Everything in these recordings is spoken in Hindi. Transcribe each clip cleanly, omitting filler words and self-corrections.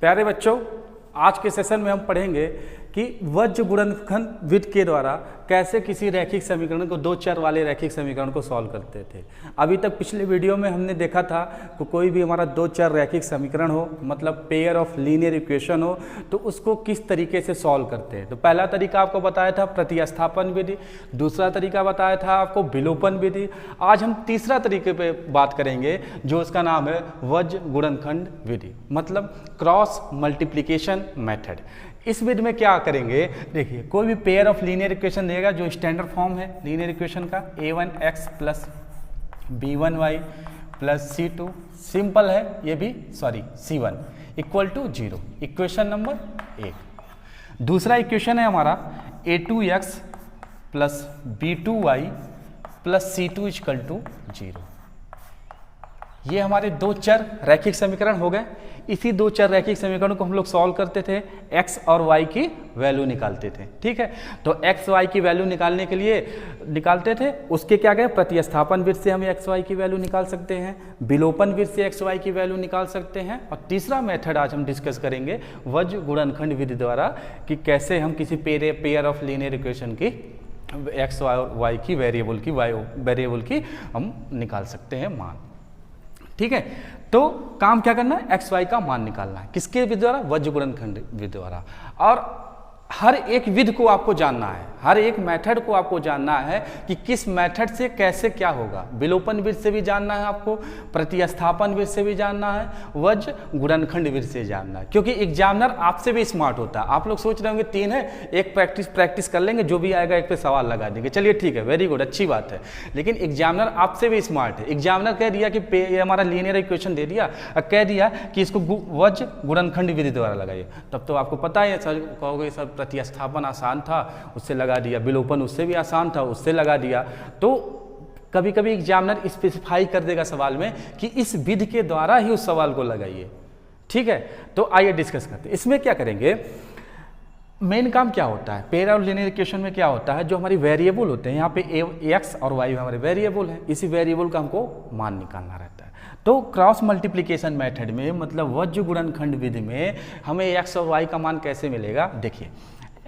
प्यारे बच्चों, आज के सेशन में हम पढ़ेंगे कि वज्र गुणनखंड विधि के द्वारा कैसे किसी रैखिक समीकरण को दो चर वाले रैखिक समीकरण को सॉल्व करते थे। अभी तक पिछले वीडियो में हमने देखा था कि कोई भी हमारा दो चर रैखिक समीकरण हो, मतलब पेयर ऑफ लीनियर इक्वेशन हो, तो उसको किस तरीके से सॉल्व करते हैं। तो पहला तरीका आपको बताया था प्रतिस्थापन विधि, दूसरा तरीका बताया था आपको विलोपन विधि। आज हम तीसरा तरीके पे बात करेंगे जो उसका नाम है वज्र गुणनखंड विधि, मतलब क्रॉस मल्टीप्लिकेशन मेथड। इस विधि में क्या करेंगे, देखिए कोई भी पेयर ऑफ लीनियर इक्वेशन देगा जो स्टैंडर्ड फॉर्म है लीनियर इक्वेशन का a1x plus b1y plus c2, simple है ये भी, sorry c1 equal to 0, equation number 1। दूसरा इक्वेशन है हमारा a2x plus b2y plus c2 equal to 0। ये हमारे दो चर रैखिक समीकरण हो गए। इसी दो चर रैखिक समीकरण को हम लोग सॉल्व करते थे, x और y की वैल्यू निकालते थे। ठीक है, तो x y की वैल्यू निकालने के लिए निकालते थे, उसके क्या कहें, प्रतिस्थापन विधि से हम x y की वैल्यू निकाल सकते हैं, विलोपन विधि से x y की वैल्यू निकाल सकते हैं, और तीसरा मेथड आज हम डिस्कस करेंगे वज्र गुणनखंड विधि द्वारा कि कैसे हम किसी पेयर ऑफ लीनियर इक्वेशन की x और y की वेरिएबल की हम निकाल सकते हैं मान। ठीक है, तो काम क्या करना है, एक्स वाई का मान निकालना है, किसके विधि द्वारा, वज्र गुणनखंड विधि द्वारा। और हर एक विधि को आपको जानना है, हर एक मेथड को आपको जानना है कि किस मेथड से कैसे क्या होगा। विलोपन विधि से भी जानना है आपको, प्रतिस्थापन विधि से भी जानना है, वज्र गुणनखंड विधि से जानना है, क्योंकि एग्जामिनर आपसे भी स्मार्ट होता है। आप लोग सोच रहे होंगे तीन है, एक प्रैक्टिस कर लेंगे, जो भी आएगा एक पे सवाल लगा देंगे, चलिए ठीक है, वेरी गुड, अच्छी बात है। लेकिन एग्जामिनर आपसे भी स्मार्ट है। एग्जामिनर कह दिया कि ये हमारा लीनियर इक्वेशन दे दिया और कह दिया कि इसको वज्र गुणनखंड विधि द्वारा लगाइए, तब तो आपको पता है, सर कहोगे सर प्रतिस्थापन आसान था उससे लगा दिया, विलोपन उससे भी आसान था उससे लगा दिया। तो कभी कभी एग्जामिनर स्पेसिफाई कर देगा सवाल में कि इस विधि के द्वारा ही उस सवाल को लगाइए। ठीक है, तो आइए डिस्कस करते हैं। इसमें क्या करेंगे, मेन काम क्या होता है, पेयर ऑफ लीनियर इक्वेशन में क्या होता है, जो हमारी वेरिएबल होते हैं, यहाँ पे x और y हमारे वेरिएबल हैं, इसी वेरिएबल का हमको मान निकालना रहता है। तो क्रॉस मल्टीप्लिकेशन मेथड में, मतलब वज्र गुणनखंड विधि में हमें x और y का मान कैसे मिलेगा, देखिए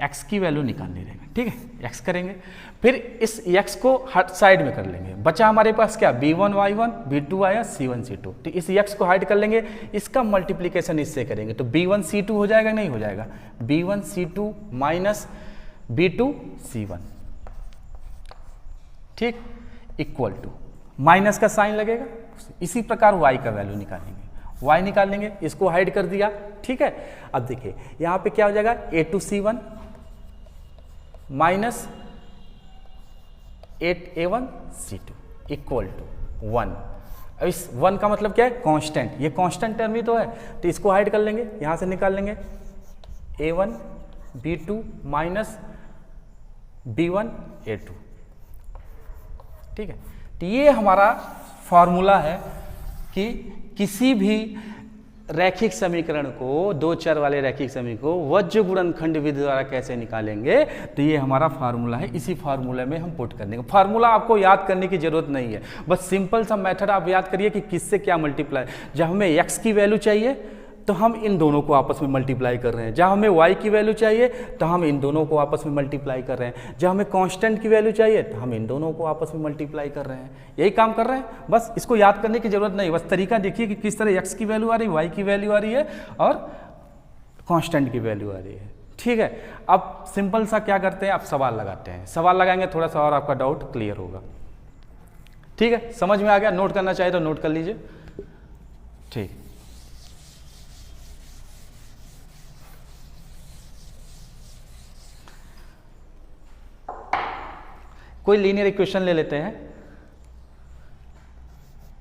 x की वैल्यू निकालनी रहेगी। ठीक है, x करेंगे, फिर इस x को हट साइड में कर लेंगे, बचा हमारे पास क्या, b1y1 b2y c1 c2, तो इस x को हाइड कर लेंगे, इसका मल्टीप्लिकेशन इससे करेंगे तो b1 c2 हो जाएगा, नहीं हो जाएगा, b1 c2 minus b2 c1, ठीक, इक्वल टू, माइनस का साइन लगेगा। इसी प्रकार y का वैल्यू निकालेंगे, y निकाल लेंगे, इसको हाइड कर दिया। ठीक है, अब देखिए यहाँ पे क्या हो जाएगा, a2 c1 minus 8a1 c2 equal to 1। अब इस 1 का मतलब क्या है, कांस्टेंट, ये कांस्टेंट टर्म ही तो है, तो इसको हाइड कर लेंगे, यहां से निकाल लेंगे a1 b2 minus b1 a2। ठीक है, तो ये हमारा फॉर्मूला है कि किसी भी रैखिक समीकरण को, दो चर वाले रैखिक समीकरण को वज्र गुणनखंड विधि द्वारा कैसे निकालेंगे, तो ये हमारा फार्मूला है। इसी फार्मूले में हम पुट कर देंगे। फार्मूला आपको याद करने की जरूरत नहीं है, बस सिंपल सा मेथड आप याद करिए कि किससे क्या मल्टीप्लाई। जब हमें x की वैल्यू चाहिए तो हम इन दोनों को आपस में मल्टीप्लाई कर रहे हैं, जब हमें y की वैल्यू चाहिए तो हम इन दोनों को आपस में मल्टीप्लाई कर रहे हैं, जब हमें कांस्टेंट की वैल्यू चाहिए तो हम इन दोनों को आपस में मल्टीप्लाई कर रहे हैं। यही काम कर रहे हैं, बस इसको याद करने की जरूरत नहीं, बस तरीका देखिए कि किस तरह x की वैल्यू आ रही है, y की वैल्यू आ रही है और कांस्टेंट की वैल्यू आ रही है। ठीक है, अब सिंपल सा क्या करते हैं, आप सवाल लगाते हैं, सवाल लगाएंगे थोड़ा सा और आपका डाउट क्लियर होगा। ठीक है, समझ में आ गया, नोट करना चाहिए तो नोट कर लीजिए। ठीक, कोई लीनियर इक्वेशन ले लेते हैं,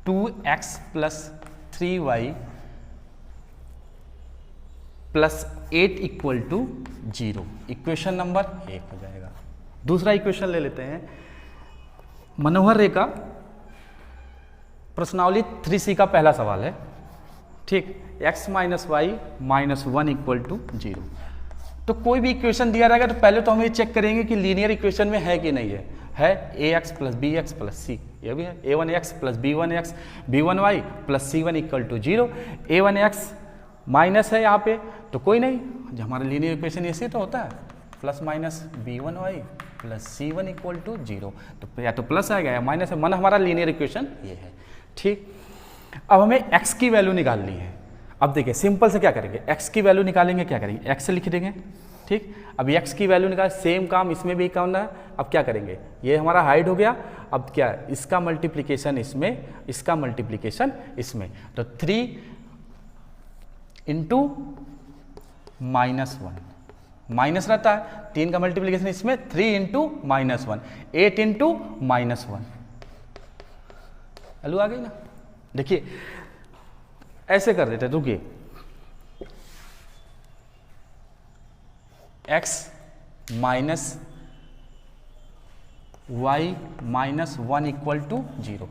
2x plus 3y plus 8 equal to 0, equation number 1 हो जाएगा। दूसरा इक्वेशन ले लेते हैं, मनोहर रेखा प्रश्नावली 3C का पहला सवाल है। ठीक, x minus y minus 1 equal to 0। तो कोई भी इक्वेशन दिया रहेगा तो पहले तो हम ये चेक करेंगे कि लीनियर इक्वेशन में है कि नहीं है ax plus B X plus C, ये भी है a1x plus b1y plus c1 equal to 0, a1x minus है यहाँ पे तो कोई नहीं, जो हमारा लीनियर इक्वेशन ऐसे तो होता है, plus minus b1y plus c1 equal to 0, तो या तो प्लस आएगा या माइनस है, मन हमारा लीनियर इक्वेशन ये है। ठीक, अब हमें x की वैल्यू निकालनी है। अब देखिए सिंपल से क्या करेंगे, x की वैल्यू निकालेंगे, क्या करेंगे, x से लिख देंगे। ठीक, अब x की वैल्यू निकाल, सेम काम इसमें भी करना है। अब क्या करेंगे, ये हमारा हाइड हो गया, अब क्या है, इसका मल्टीप्लिकेशन इसमें, इसका मल्टीप्लिकेशन इसमें, तो 3 इंटू -1, माइनस रहता है, 3 का मल्टीप्लिकेशन इसमें 3 इंटू -1, 8 इंटू -1, वैल्यू आ गई ना। देखिए ऐसे कर देते, रुकिए, x minus y minus 1 equal to 0।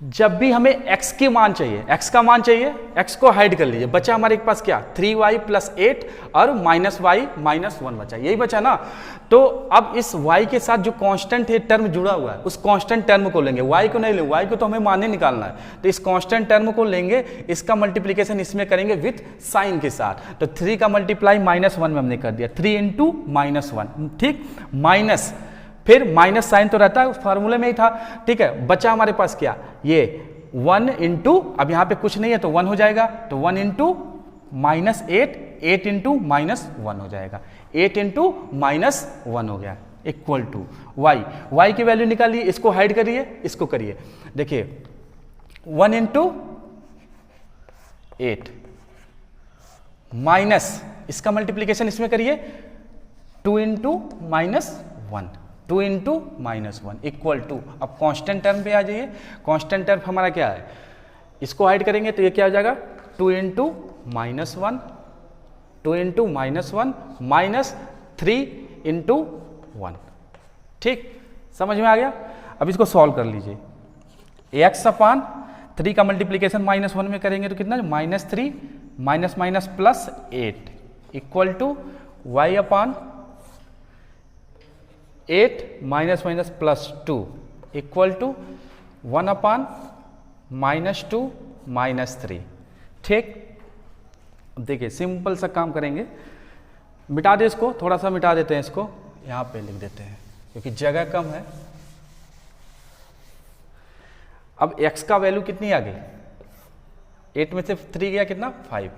जब भी हमें x की मान चाहिए, x का मान चाहिए, x को हाइड कर लीजिए, बचा हमारे पास क्या, 3y प्लस 8 और -y माइनस 1 बचा, यही बचा ना। तो अब इस y के साथ जो कांस्टेंट है टर्म जुड़ा हुआ है, उस कांस्टेंट टर्म को लेंगे, y को नहीं लेंगे, y को तो हमें मान ही निकालना है, तो इस कांस्टेंट टर्म को लेंगे, इसका मल्टीप्लिकेशन इसमें करेंगे विथ साइन के साथ। तो 3 का मल्टीप्लाई -1 में हमने कर दिया, 3 इंटू -1, ठीक, माइनस, फिर माइनस साइन तो रहता है, फार्मूले में ही था। ठीक है, बचा हमारे पास क्या, ये 1 इंटू, अब यहाँ पे कुछ नहीं है तो 1 हो जाएगा, तो 1 इंटू -8, 8 इंटू -1 हो जाएगा, 8 इंटू -1 हो गया, इक्वल टू y की वैल्यू निकालिए, इसको हाइड करिए, इसको करिए। देखिए 1 इंटू 8 माइनस, इसका मल्टीप्लीकेशन इसमें करिए, 2 इंटू -1, 2 इंटू -1 इक्वल टू, अब कांस्टेंट टर्म पे आ जाइए, कांस्टेंट टर्म हमारा क्या है, इसको हाइड करेंगे तो ये क्या हो जाएगा, 2 इंटू -1, 2 इंटू -1 माइनस 3 इंटू 1। ठीक, समझ में आ गया। अब इसको सॉल्व कर लीजिए, x अपान 3 का मल्टीप्लीकेशन -1 में करेंगे तो कितना, -3 minus minus plus 8 equal to y upon 8 minus minus plus 2 equal to 1 upon -2 -3। ठीक, देखिए सिंपल सा काम करेंगे, मिटा दे इसको, थोड़ा सा मिटा देते हैं इसको, यहाँ पे लिख देते हैं क्योंकि जगह कम है। अब x का वैल्यू कितनी आ गई, 8 में से 3 गया कितना, 5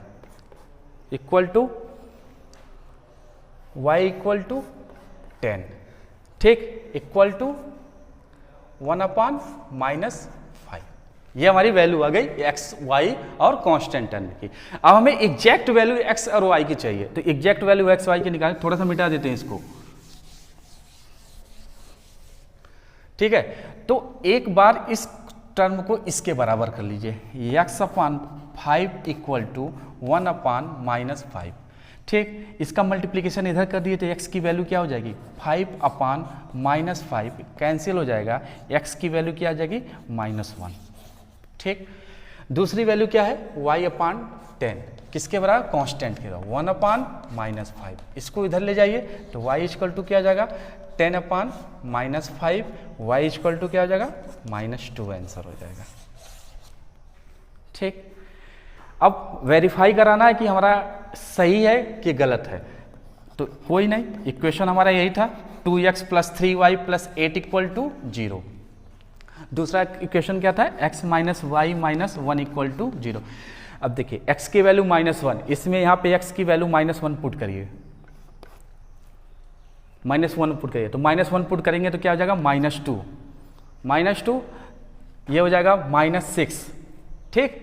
equal to y equal to 10। ठीक, इक्वल टू 1 अपान -5, ये हमारी वैल्यू आ गई x y और कांस्टेंट टर्म की। अब हमें एग्जैक्ट वैल्यू x और y की चाहिए, तो एग्जैक्ट वैल्यू x y की निकालें, थोड़ा सा मिटा देते हैं इसको। ठीक है, तो एक बार इस टर्म को इसके बराबर कर लीजिए, x upon 5 equal to 1 upon -5। ठीक, इसका मल्टीप्लिकेशन इधर कर दिए तो x की वैल्यू क्या हो जाएगी, 5 अपान -5 कैंसिल हो जाएगा, x की वैल्यू क्या आ जाएगी, -1। ठीक, दूसरी वैल्यू क्या है, y अपान 10, किसके बराबर, कांस्टेंट के बराबर, 1 अपान -5, इसको इधर ले जाइए तो y इक्वल टू क्या आ जाएगा, 10 अपान -5, y इक्वल टू क्या हो जाएगा, -2 आंसर हो जाएगा। ठीक, अब वेरीफाई कराना है कि हमारा सही है कि गलत है, तो कोई नहीं, इक्वेशन हमारा यही था, 2x plus 3y plus 8 equal to 0। दूसरा इक्वेशन क्या था, x minus y minus 1 equal to 0। अब देखिए x की वैल्यू -1, इसमें यहाँ पे x की वैल्यू -1 पुट करिए, -1 पुट करिए, तो -1 पुट करेंगे तो क्या हो जाएगा, -2, -2 ये हो जाएगा -6। ठीक,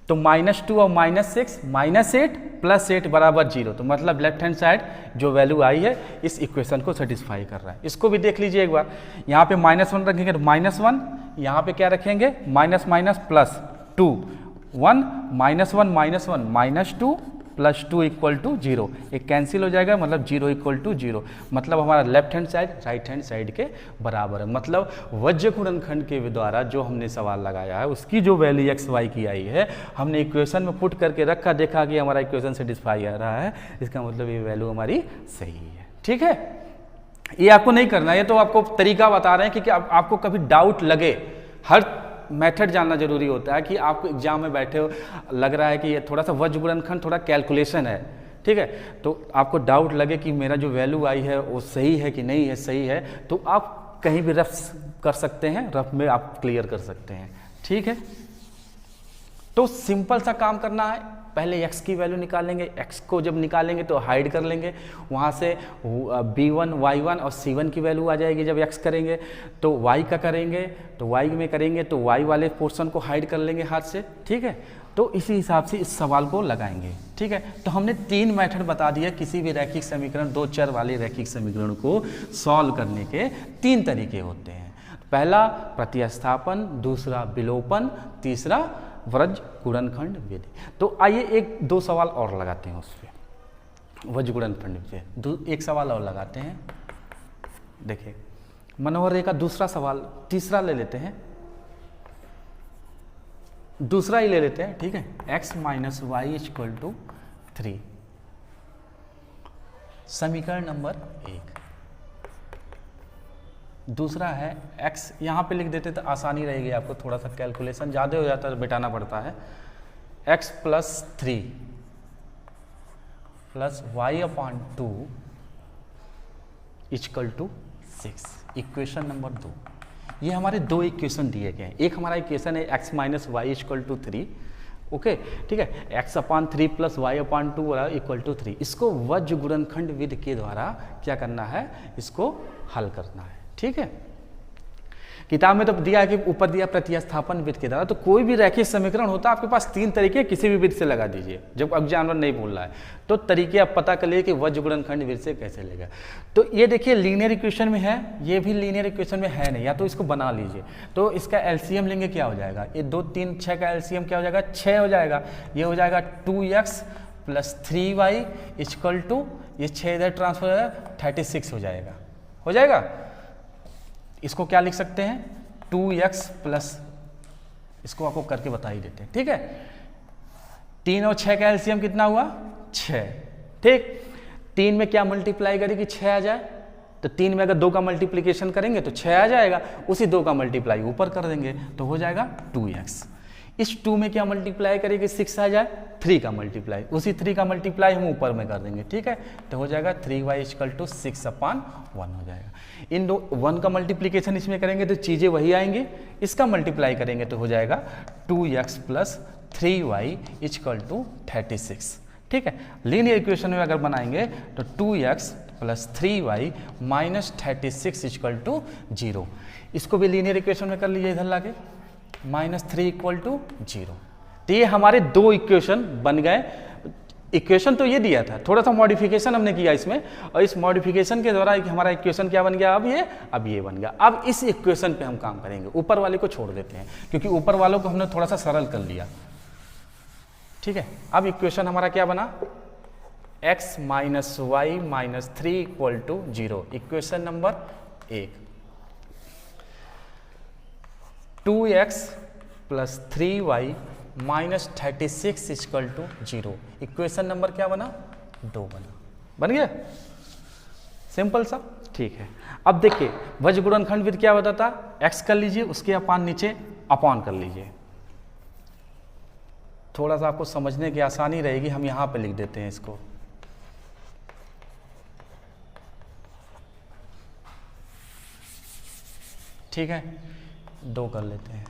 तो -2 और -6 -8 प्लस 8 बराबर 0, तो मतलब लेफ्ट हैंड साइड जो वैल्यू आई है इस इक्वेशन को सेटिस्फाई कर रहा है। इसको भी देख लीजिए एक बार, यहाँ पे -1 रखेंगे तो -1, यहाँ पे क्या रखेंगे, minus minus plus 2, 1 -1 -2 plus 2 equal to 0, एक कैंसिल हो जाएगा, मतलब 0 इक्वल टू 0, मतलब हमारा left hand side right hand side के बराबर है। मतलब वज्र गुणनखंड के द्वारा जो हमने सवाल लगाया है उसकी जो वैल्यू एक्स वाई की आई है, हमने इक्वेशन में पुट करके रखा, देखा कि हमारा इक्वेशन सेटिस्फाई आ रहा है, इसका मतलब ये वैल्यू हमारी सही है। ठीक है, ये आपको नहीं करना है, ये तो आपको तरीका बता रहे हैं कि आपको कभी डाउट लगे, हर मेथड जानना जरूरी होता है कि आपको एग्जाम में बैठे हो, लग रहा है कि ये थोड़ा सा वज्र गुणनखंड थोड़ा कैलकुलेशन है, ठीक है, तो आपको डाउट लगे कि मेरा जो वैल्यू आई है वो सही है कि नहीं है, सही है, तो आप कहीं भी रफ कर सकते हैं, रफ में आप क्लियर कर सकते हैं, ठीक है। तो सिंपल सा काम करना है, पहले x की वैल्यू निकालेंगे, x को जब निकालेंगे तो हाइड कर लेंगे, वहाँ से b1, y1 और c1 की वैल्यू आ जाएगी। जब x करेंगे तो y का करेंगे, तो y में करेंगे तो y वाले पोर्शन को हाइड कर लेंगे हाथ से, ठीक है। तो इसी हिसाब से इस सवाल को लगाएंगे, ठीक है। तो हमने 3 मेथड बता दिया, किसी भी रैखिक समीकरण, 2 चर वाले रैखिक समीकरण को सॉल्व करने के 3 तरीके होते हैं। पहला प्रतिस्थापन, दूसरा विलोपन, तीसरा वज्र गुणनखंड विधि। तो आइए 1-2 सवाल और लगाते हैं उस पर, वज्र गुणनखंड पे एक सवाल और लगाते हैं। देखिए मनोहर रेखा दूसरा सवाल, तीसरा ले लेते हैं, दूसरा ही ले लेते हैं, ठीक है। x minus y equal to 3, समीकरण नंबर 1। दूसरा है x, यहाँ पे लिख देते तो आसानी रहेगी, आपको थोड़ा सा कैलकुलेशन ज़्यादा हो जाता है, बिठाना पड़ता है। x plus 3 plus y upon 2 equal to 6, equation number 2। ये हमारे 2 इक्वेशन दिए गए हैं। एक हमारा इक्वेशन है x minus y equal to 3, okay, ठीक है, x upon 3 plus y upon 2 equal to 3। इसको वज्र गुणनखंड विधि के द्वारा क्या करना है, इसको हल करना है, ठीक है। किताब में तो दिया है कि ऊपर दिया प्रतिस्थापन विधि के द्वारा, तो कोई भी रैखिक समीकरण होता है आपके पास 3 तरीके, किसी भी विधि से लगा दीजिए, जब एग्जामिनर नहीं बोल रहा है तो तरीके आप पता कर लिए कि वज्र गुणनखंड विधि से कैसे लेगा। तो ये देखिए लीनियर इक्वेशन में है, ये भी लीनियर इक्वेशन में है नहीं, या तो इसको बना लीजिए। तो इसका एलसीएम लेंगे, क्या हो जाएगा, ये 2, 3, 6 का एलसीएम क्या हो जाएगा, 6 हो जाएगा। ये हो जाएगा 2x plus 3y equal to, ये 6 इधर ट्रांसफर हो जाएगा, 36 हो जाएगा, हो जाएगा। इसको क्या लिख सकते हैं, 2x प्लस, इसको आपको करके बता ही देते हैं, ठीक है। 3 और 6 का एलसीएम कितना हुआ, 6, ठीक। 3 में क्या मल्टीप्लाई करें कि 6 आ जाए, तो 3 में अगर 2 का मल्टीप्लिकेशन करेंगे तो 6 आ जाएगा, उसी 2 का मल्टीप्लाई ऊपर कर देंगे तो हो जाएगा 2x। इस 2 में क्या मल्टीप्लाई करें कि 6 आ जाए, 3 का मल्टीप्लाई, उसी 3 का मल्टीप्लाई हम ऊपर में कर देंगे, ठीक है। तो हो जाएगा 3y इक्वल टू 6/1 हो जाएगा। इन 1 का मल्टीप्लिकेशन इसमें करेंगे तो चीज़ें वही आएंगी, इसका मल्टीप्लाई करेंगे तो हो जाएगा 2x plus 3y equal to 36, ठीक है। लीनियर इक्वेशन में अगर बनाएंगे तो 2x plus 3y minus 36 equal to 0। इसको भी लीनियर इक्वेशन में कर लीजिए, इधर लाके -3 इक्वल टू 0। तो ये हमारे 2 इक्वेशन बन गए। इक्वेशन तो ये दिया था, थोड़ा सा मॉडिफिकेशन हमने किया इसमें, और इस मॉडिफिकेशन के द्वारा हमारा इक्वेशन क्या बन गया, अब ये बन गया। अब इस इक्वेशन पे हम काम करेंगे, ऊपर वाले को छोड़ देते हैं क्योंकि ऊपर वालों को हमने थोड़ा सा सरल कर लिया, ठीक है। अब इक्वेशन हमारा क्या बना, x minus y minus 3 equal to 0, equation number 1। 2x plus 3y minus 36 equal to 0, equation number क्या बना, 2 बन गया, सिंपल सा, ठीक है। अब देखिए वज्र गुणनखंड विधि क्या बताता, x कर लीजिए, उसके अपान नीचे अपॉन कर लीजिए, थोड़ा सा आपको समझने की आसानी रहेगी। हम यहाँ पे लिख देते हैं इसको, ठीक है, 2 कर लेते हैं।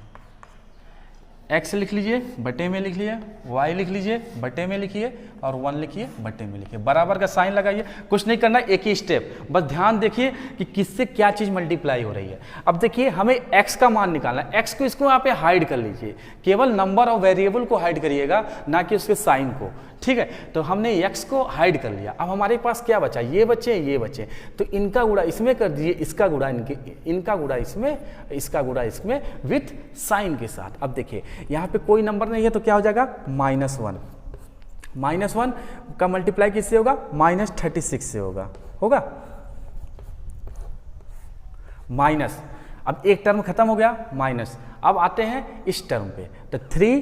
x लिख लीजिए, बटे में लिख लिए, y लिख लीजिए, बटे में लिखिए, और 1 लिखिए, बटे में लिखिए, बराबर का साइन लगाइए। कुछ नहीं करना, एक ही स्टेप, बस ध्यान देखिए कि किससे क्या चीज़ मल्टीप्लाई हो रही है। अब देखिए हमें x का मान निकालना है, x को इसको यहाँ पे हाइड कर लीजिए, केवल नंबर और वेरिएबल को हाइड करिएगा, ना कि उसके साइन को, ठीक है। तो हमने x को हाइड कर लिया। अब हमारे पास क्या बचा, ये बचे, तो इनका गुणा इसमें कर दीजिए, इसका गुणा इनका गुणा इसमें, इसका गुणा इसमें विथ साइन के साथ। अब देखिए यहाँ पे कोई नंबर नहीं है तो क्या हो जाएगा, -1, -1 का मल्टीप्लाई किससे होगा, -36 से होगा माइनस। अब एक टर्म खत्म हो गया, माइनस। अब आते हैं इस टर्म पे, तो 3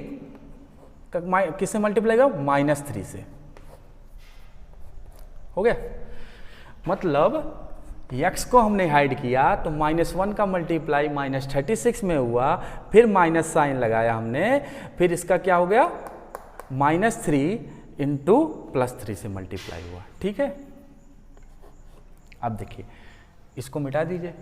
किससे मल्टीप्लाई होगा, -3 से, हो गया। मतलब x को हमने हाइड किया तो -1 का मल्टीप्लाई -36 में हुआ, फिर माइनस साइन लगाया हमने, फिर इसका क्या हो गया -3 इंटू +3 से मल्टीप्लाई हुआ। ठीक है, अब देखिए इसको मिटा दीजिए।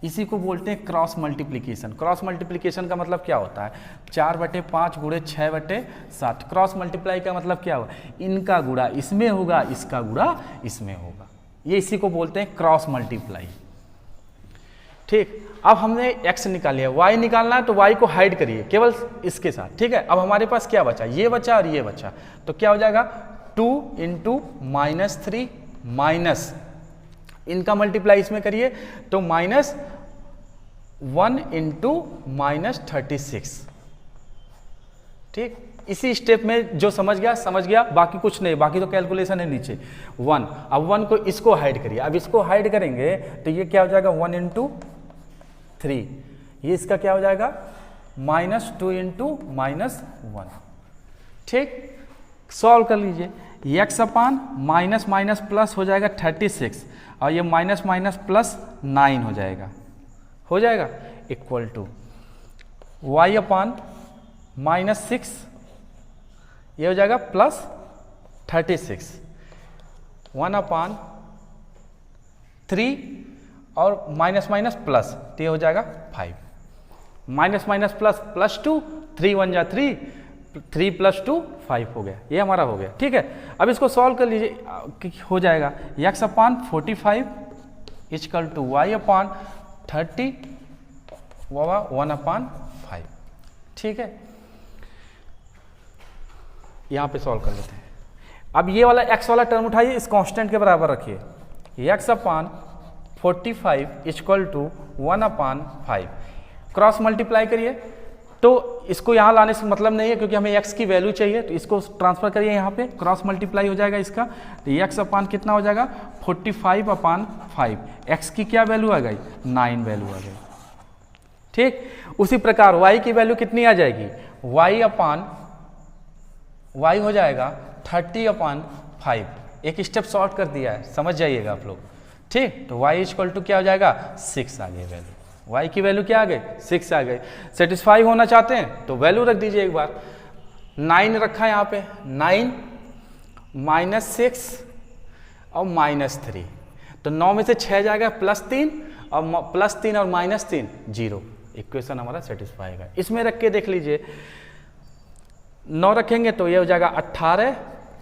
इसी को बोलते हैं क्रॉस मल्टीप्लिकेशन। क्रॉस मल्टीप्लिकेशन का मतलब क्या होता है, 4/5 गुणे 6/7। क्रॉस मल्टीप्लाई का मतलब क्या हुआ, इनका गुणा इसमें होगा, इसका गुणा इसमें होगा, ये इसी को बोलते हैं क्रॉस मल्टीप्लाई। ठीक, अब हमने x निकाल लिया, y निकालना है तो y को हाइड करिए केवल इसके साथ। ठीक है, अब हमारे पास क्या बचा, ये बचा और ये बचा, तो क्या हो जाएगा 2 इंटू -3 माइनस इनका मल्टीप्लाई इसमें करिए तो -1 इंटू -36। ठीक, इसी स्टेप में जो समझ गया, बाकी कुछ नहीं, बाकी तो कैलकुलेशन है नीचे 1। अब 1 को इसको हाइड करिए, अब इसको हाइड करेंगे तो ये क्या हो जाएगा 1 इंटू 3, ये इसका क्या हो जाएगा -2 इंटू -1। ठीक, सॉल्व कर लीजिए, x upon minus minus plus हो जाएगा 36 और ये माइनस माइनस प्लस 9 हो जाएगा इक्वल टू y अपान -6, ये हो जाएगा +36, 1 अपान 3 और माइनस माइनस प्लस, तो ये हो जाएगा 5, माइनस माइनस प्लस +2, 3 1 जा 3, 3 + 2 5 हो गया, ये हमारा हो गया। ठीक है, अब इसको सॉल्व कर लीजिए, हो जाएगा x upon 45 equal to y upon 30 1 upon 5। ठीक है, यहाँ पे सॉल्व कर लेते हैं। अब ये वाला x वाला टर्म उठाइए, इस कांस्टेंट के बराबर रखिए, x upon 45 equal to 1 upon 5, cross multiply करिए, तो इसको यहाँ लाने से मतलब नहीं है क्योंकि हमें x की वैल्यू चाहिए, तो इसको ट्रांसफर करिए यहाँ पे, क्रॉस मल्टीप्लाई हो जाएगा इसका, तो x अपान कितना हो जाएगा 45 अपान 5, x की क्या वैल्यू आ गई 9 वैल्यू आ गई। ठीक, उसी प्रकार y की वैल्यू कितनी आ जाएगी, y हो जाएगा 30 अपान 5, एक स्टेप शॉर्ट कर दिया है, समझ जाइएगा आप लोग। ठीक, तो y इक्वल टू क्या हो जाएगा 6 आ गई वैल्यू, y की वैल्यू क्या आ गई 6 आ गई। सेटिस्फाई होना चाहते हैं तो वैल्यू रख दीजिए एक बार, 9 रखा है यहाँ पे, 9 -6 और -3, तो 9 में से 6 जाएगा +3 और +3 और -3 0, इक्वेशन हमारा सेटिस्फाई होगा। इसमें रख के देख लीजिए, 9 रखेंगे तो ये हो जाएगा 18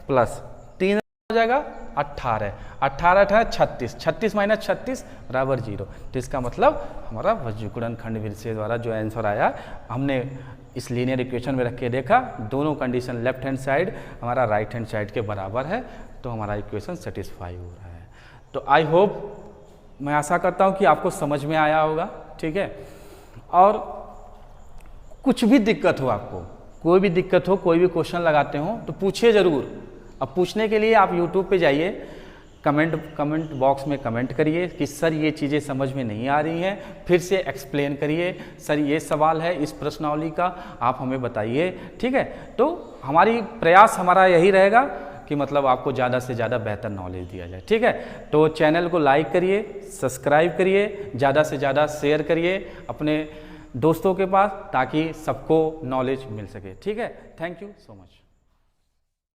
प्लस 3 हो जाएगा 18, 18 18 36, 36 माइनस 36 बराबर 0। तो इसका मतलब हमारा वज्रगुणन खंड विषय द्वारा जो आंसर आया, हमने इस लीनियर इक्वेशन में रख के देखा, दोनों कंडीशन लेफ्ट हैंड साइड हमारा राइट हैंड साइड के बराबर है, तो हमारा इक्वेशन सेटिस्फाई हो रहा है। तो आई होप, मैं आशा करता हूँ कि आपको समझ में आया होगा। ठीक है, और कुछ भी दिक्कत हो, आपको कोई भी दिक्कत हो, कोई भी क्वेश्चन लगाते हो तो पूछिए ज़रूर। अब पूछने के लिए आप YouTube पे जाइए, कमेंट बॉक्स में कमेंट करिए कि सर ये चीज़ें समझ में नहीं आ रही हैं, फिर से एक्सप्लेन करिए, सर ये सवाल है इस प्रश्नावली का, आप हमें बताइए। ठीक है, तो हमारी प्रयास हमारा यही रहेगा कि मतलब आपको ज़्यादा से ज़्यादा बेहतर नॉलेज दिया जाए। ठीक है, तो चैनल को लाइक करिए, सब्सक्राइब करिए, ज़्यादा से ज़्यादा शेयर करिए अपने दोस्तों के पास, ताकि सबको नॉलेज मिल सके। ठीक है, थैंक यू सो मच।